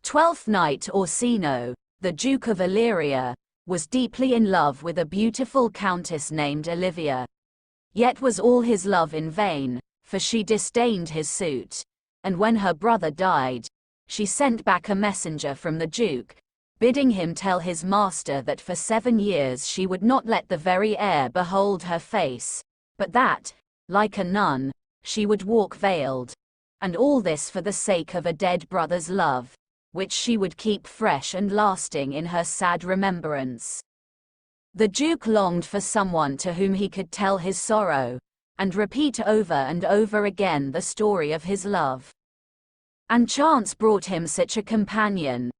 Twelfth Night. Orsino, the Duke of Illyria, was deeply in love with a beautiful countess named Olivia. Yet was all his love in vain, for she disdained his suit, and when her brother died, she sent back a messenger from the Duke, bidding him tell his master that for 7 years she would not let the very air behold her face, but that, like a nun, she would walk veiled, and all this for the sake of a dead brother's love, which she would keep fresh and lasting in her sad remembrance. The Duke longed for someone to whom he could tell his sorrow, and repeat over and over again the story of his love. And chance brought him such a companion.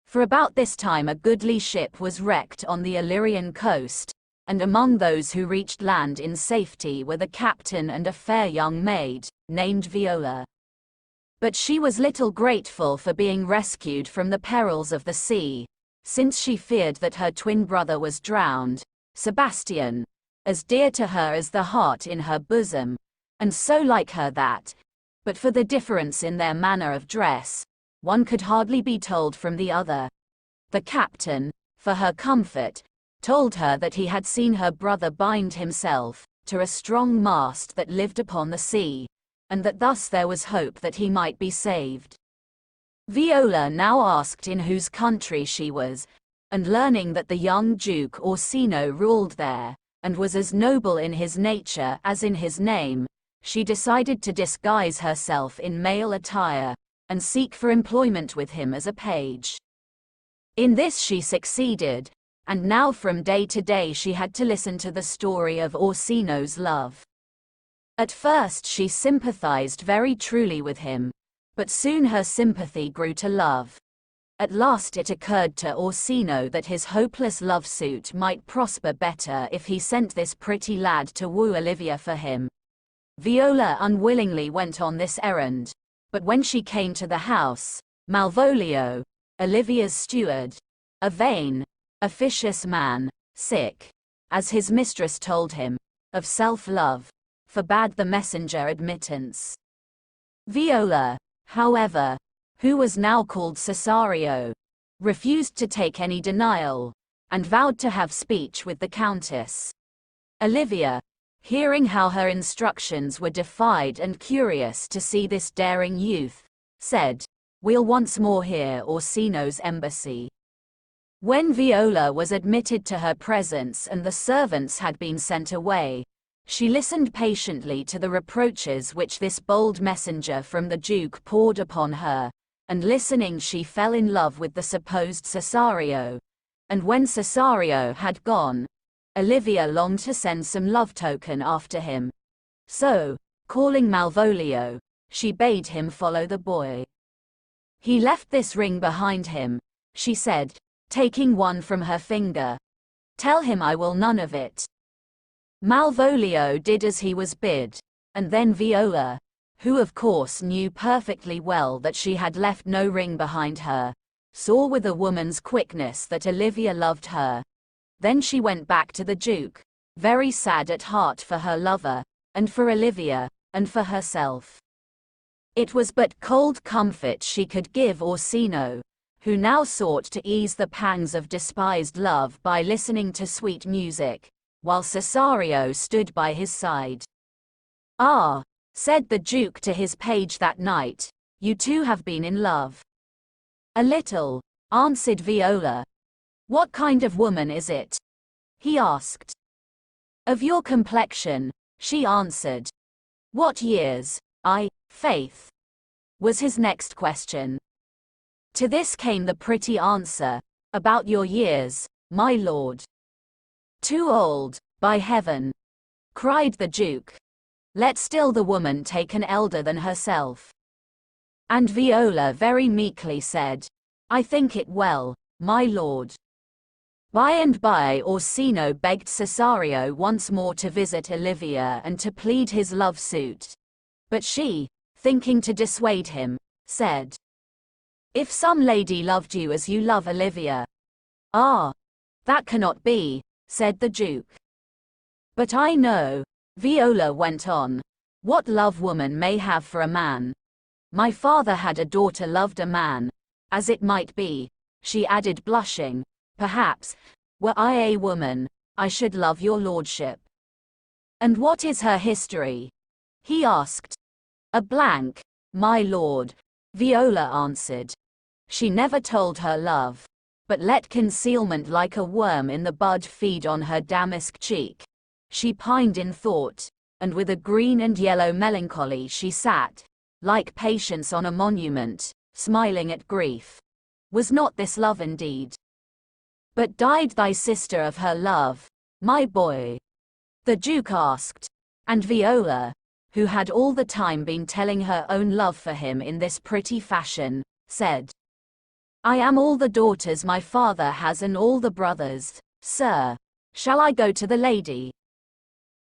For about this time a goodly ship was wrecked on the Illyrian coast, and among those who reached land in safety were the captain and a fair young maid, named Viola. But she was little grateful for being rescued from the perils of the sea, since she feared that her twin brother was drowned, Sebastian, as dear to her as the heart in her bosom, and so like her that, but for the difference in their manner of dress, one could hardly be told from the other. The captain, for her comfort, told her that he had seen her brother bind himself to a strong mast that lived upon the sea, and that thus there was hope that he might be saved. Viola now asked in whose country she was, and learning that the young Duke Orsino ruled there, and was as noble in his nature as in his name, she decided to disguise herself in male attire, and seek for employment with him as a page. In this she succeeded, and now from day to day she had to listen to the story of Orsino's love. At first she sympathized very truly with him, but soon her sympathy grew to love. At last it occurred to Orsino that his hopeless love suit might prosper better if he sent this pretty lad to woo Olivia for him. Viola unwillingly went on this errand, but when she came to the house, Malvolio, Olivia's steward, a vain, officious man, sick, as his mistress told him, of self-love, forbade the messenger admittance. Viola, however, who was now called Cesario, refused to take any denial, and vowed to have speech with the Countess. Olivia, hearing how her instructions were defied and curious to see this daring youth, said, "We'll once more hear Orsino's embassy." When Viola was admitted to her presence and the servants had been sent away, she listened patiently to the reproaches which this bold messenger from the Duke poured upon her, and listening she fell in love with the supposed Cesario, and when Cesario had gone, Olivia longed to send some love token after him. So, calling Malvolio, she bade him follow the boy. "He left this ring behind him," she said, taking one from her finger. "Tell him I will none of it." Malvolio did as he was bid, and then Viola, who of course knew perfectly well that she had left no ring behind her, saw with a woman's quickness that Olivia loved her. Then she went back to the Duke, very sad at heart for her lover, and for Olivia, and for herself. It was but cold comfort she could give Orsino, who now sought to ease the pangs of despised love by listening to sweet music, while Cesario stood by his side. "Ah," said the Duke to his page that night, "you two have been in love." "A little," answered Viola. "What kind of woman is it?" he asked. "Of your complexion," she answered. "What years?" "Faith," was his next question. To this came the pretty answer, "About your years, my lord." "Too old, by heaven!" cried the Duke. "Let still the woman take an elder than herself." And Viola very meekly said, "I think it well, my lord." By and by Orsino begged Cesario once more to visit Olivia and to plead his love suit. But she, thinking to dissuade him, said, "If some lady loved you as you love Olivia—" "Ah, that cannot be," said the Duke. "But I know," Viola went on, "what love woman may have for a man. My father had a daughter loved a man, as it might be, she added blushing, perhaps, were I a woman, I should love your lordship. And what is her history? He asked. A blank, my lord, Viola answered. She never told her love, but let concealment like a worm in the bud feed on her damask cheek. She pined in thought, and with a green and yellow melancholy she sat, like Patience on a monument, smiling at grief. Was not this love indeed? But died thy sister of her love, my boy? The Duke asked, and Viola, who had all the time been telling her own love for him in this pretty fashion, said, I am all the daughters my father has and all the brothers, sir. Shall I go to the lady?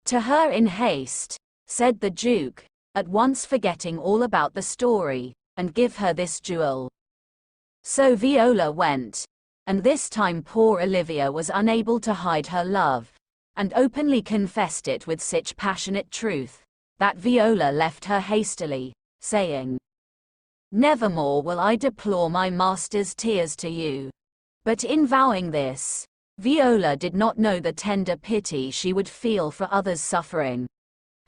To her in haste, said the Duke, at once forgetting all about the story, and give her this jewel. So Viola went, and this time poor Olivia was unable to hide her love, and openly confessed it with such passionate truth, that Viola left her hastily, saying, Nevermore will I deplore my master's tears to you. But in vowing this, Viola did not know the tender pity she would feel for others' suffering.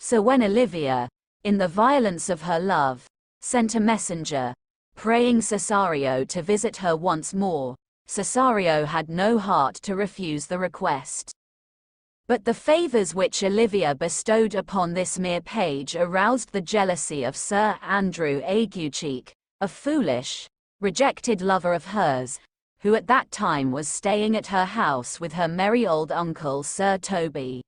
So when Olivia, in the violence of her love, sent a messenger, praying Cesario to visit her once more, Cesario had no heart to refuse the request. But the favors which Olivia bestowed upon this mere page aroused the jealousy of Sir Andrew Aguecheek, a foolish, rejected lover of hers, who at that time was staying at her house with her merry old uncle Sir Toby.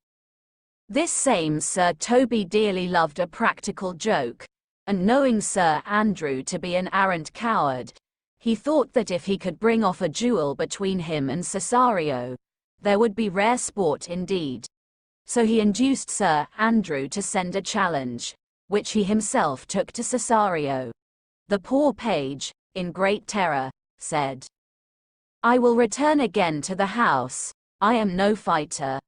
This same Sir Toby dearly loved a practical joke, and knowing Sir Andrew to be an arrant coward, he thought that if he could bring off a duel between him and Cesario, there would be rare sport indeed. So he induced Sir Andrew to send a challenge, which he himself took to Cesario. The poor page, in great terror, said, I will return again to the house, I am no fighter.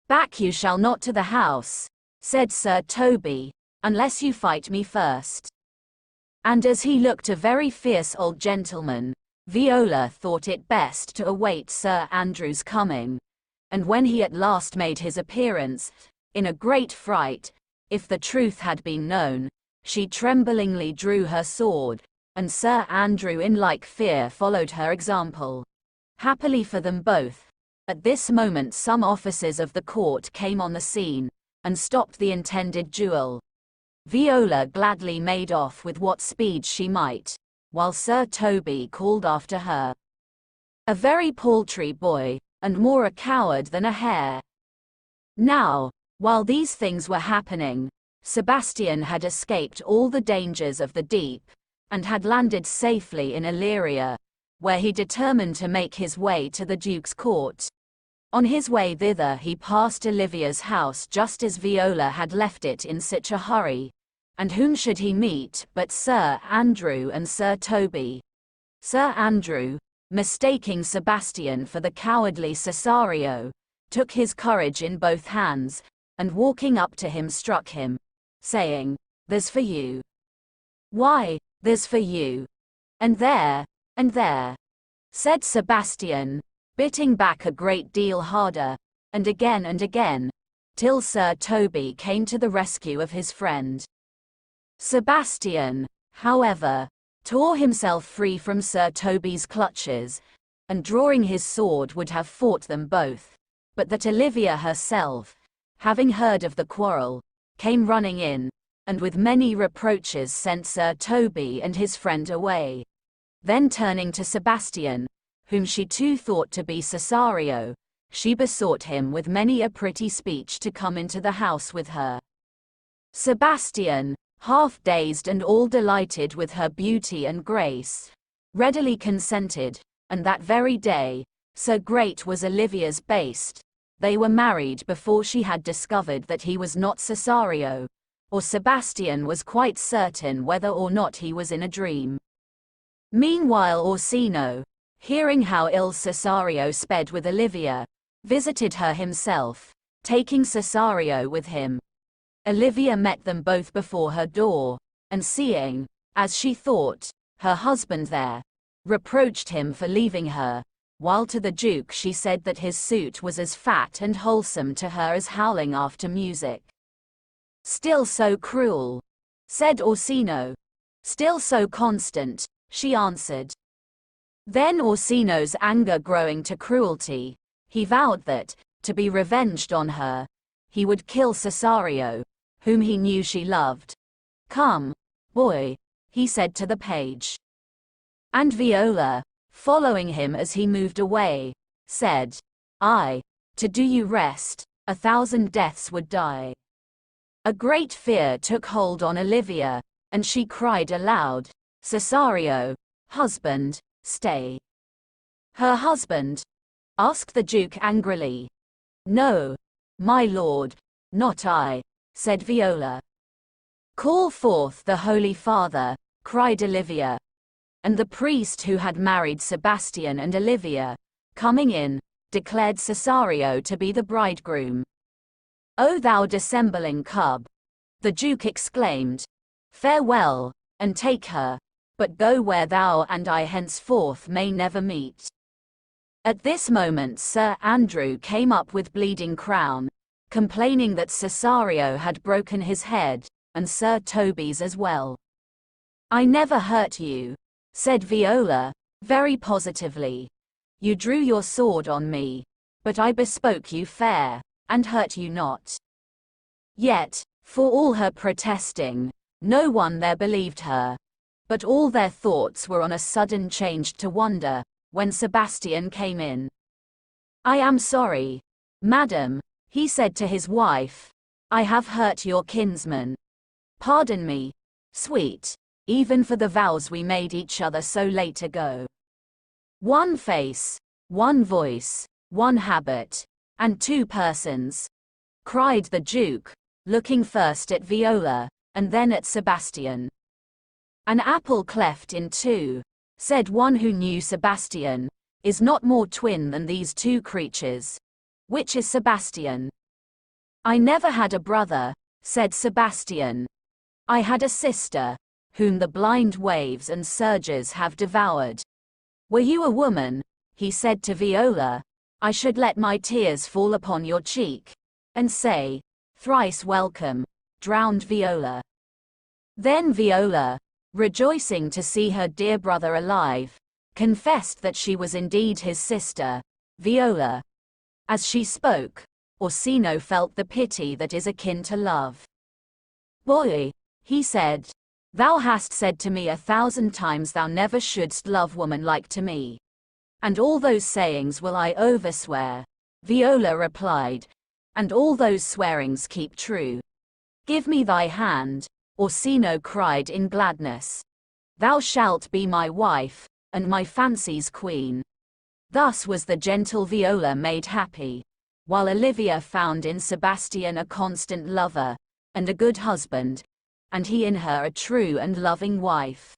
Back you shall not to the house, said Sir Toby, unless you fight me first. And as he looked a very fierce old gentleman, Viola thought it best to await Sir Andrew's coming, and when he at last made his appearance, in a great fright, if the truth had been known, she tremblingly drew her sword, and Sir Andrew in like fear followed her example. Happily for them both, at this moment some officers of the court came on the scene, and stopped the intended duel. Viola gladly made off with what speed she might, while Sir Toby called after her, a very paltry boy, and more a coward than a hare. Now, while these things were happening, Sebastian had escaped all the dangers of the deep, and had landed safely in Illyria, where he determined to make his way to the Duke's court. On his way thither he passed Olivia's house just as Viola had left it in such a hurry, and whom should he meet but Sir Andrew and Sir Toby. Sir Andrew, mistaking Sebastian for the cowardly Cesario, took his courage in both hands, and walking up to him struck him, saying, There's for you. Why, there's for you. And there, said Sebastian, biting back a great deal harder, and again, till Sir Toby came to the rescue of his friend. Sebastian, however, tore himself free from Sir Toby's clutches, and drawing his sword would have fought them both, but that Olivia herself, having heard of the quarrel, came running in, and with many reproaches sent Sir Toby and his friend away. Then turning to Sebastian, whom she too thought to be Cesario, she besought him with many a pretty speech to come into the house with her. Sebastian, half dazed and all delighted with her beauty and grace, readily consented, and that very day, so great was Olivia's haste, they were married before she had discovered that he was not Cesario, or Sebastian was quite certain whether or not he was in a dream. Meanwhile Orsino, hearing how ill Cesario sped with Olivia, visited her himself, taking Cesario with him. Olivia met them both before her door, and seeing, as she thought, her husband there, reproached him for leaving her, while to the Duke she said that his suit was as fat and wholesome to her as howling after music. "Still so cruel," said Orsino. "Still so constant," she answered. Then Orsino's anger growing to cruelty, he vowed that, to be revenged on her, he would kill Cesario, whom he knew she loved. "Come, boy," he said to the page. And Viola, following him as he moved away, said, "Aye, to do you rest, 1,000 deaths would die." A great fear took hold on Olivia, and she cried aloud, "Cesario, husband, stay." "Her husband?" asked the Duke angrily. "No, my lord, not I," said Viola. "Call forth the Holy Father," cried Olivia. And the priest who had married Sebastian and Olivia, coming in, declared Cesario to be the bridegroom. "O thou dissembling cub!" the Duke exclaimed. "Farewell, and take her, but go where thou and I henceforth may never meet." At this moment Sir Andrew came up with bleeding crown, complaining that Cesario had broken his head, and Sir Toby's as well. "I never hurt you," said Viola, very positively. "You drew your sword on me, but I bespoke you fair, and hurt you not." Yet, for all her protesting, no one there believed her, but all their thoughts were on a sudden changed to wonder, when Sebastian came in. "I am sorry, madam," he said to his wife, "I have hurt your kinsman. Pardon me, sweet, even for the vows we made each other so late ago. One face, one voice, one habit, and two persons," cried the Duke, looking first at Viola, and then at Sebastian. "An apple cleft in two," said one who knew Sebastian, "is not more twin than these two creatures. Which is Sebastian?" "I never had a brother," said Sebastian. "I had a sister, whom the blind waves and surges have devoured. Were you a woman," he said to Viola, "I should let my tears fall upon your cheek, and say, 'Thrice welcome,'" drowned Viola. Then Viola, rejoicing to see her dear brother alive, confessed that she was indeed his sister, Viola. As she spoke, Orsino felt the pity that is akin to love. "Boy," he said, "thou hast said to me 1,000 times thou never shouldst love woman like to me. And all those sayings will I overswear," Viola replied, "and all those swearings keep true." "Give me thy hand," Orsino cried in gladness. "Thou shalt be my wife, and my fancy's queen." Thus was the gentle Viola made happy, while Olivia found in Sebastian a constant lover, and a good husband, and he in her a true and loving wife.